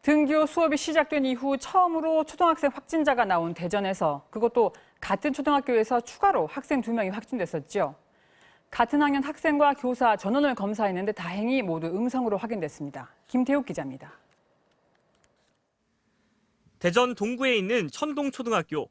등교 수업이 시작된 이후 처음으로 초등학생 확진자가 나온 대전에서 그것도 같은 초등학교에서 추가로 학생 2명이 확진됐었죠. 같은 학년 학생과 교사 전원을 검사했는데 다행히 모두 음성으로 확인됐습니다. 김태욱 기자입니다. 대전 동구에 있는 천동초등학교.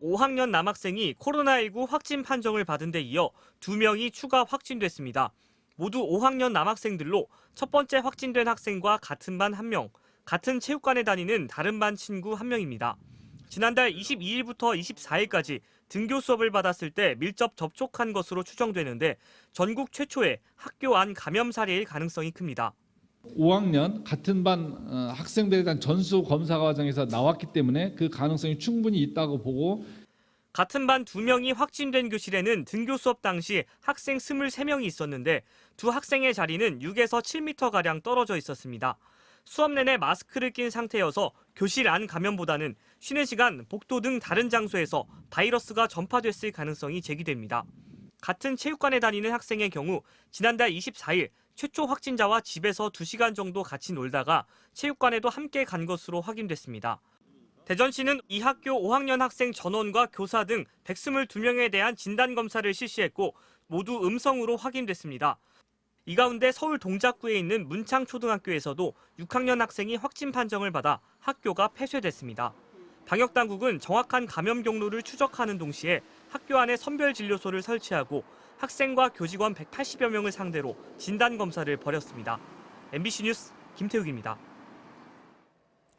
5학년 남학생이 코로나19 확진 판정을 받은 데 이어 2명이 추가 확진됐습니다. 모두 5학년 남학생들로 첫 번째 확진된 학생과 같은 반 1명, 같은 체육관에 다니는 다른 반 친구 1명입니다. 지난달 22일부터 24일까지 등교 수업을 받았을 때 밀접 접촉한 것으로 추정되는데 전국 최초의 학교 안 감염 사례일 가능성이 큽니다. 5학년 같은 반 학생들에 대한 전수 검사 과정에서 나왔기 때문에 그 가능성이 충분히 있다고 보고 같은 반 2명이 확진된 교실에는 등교 수업 당시 학생 23명이 있었는데 두 학생의 자리는 6에서 7m가량 떨어져 있었습니다. 수업 내내 마스크를 낀 상태여서 교실 안 감염보다는 쉬는 시간, 복도 등 다른 장소에서 바이러스가 전파됐을 가능성이 제기됩니다. 같은 체육관에 다니는 학생의 경우 지난달 24일 최초 확진자와 집에서 2시간 정도 같이 놀다가 체육관에도 함께 간 것으로 확인됐습니다. 대전시는 이 학교 5학년 학생 전원과 교사 등 122명에 대한 진단검사를 실시했고 모두 음성으로 확인됐습니다. 이 가운데 서울 동작구에 있는 문창초등학교에서도 6학년 학생이 확진 판정을 받아 학교가 폐쇄됐습니다. 방역당국은 정확한 감염 경로를 추적하는 동시에 학교 안에 선별진료소를 설치하고 학생과 교직원 180여 명을 상대로 진단검사를 벌였습니다. MBC 뉴스 김태욱입니다.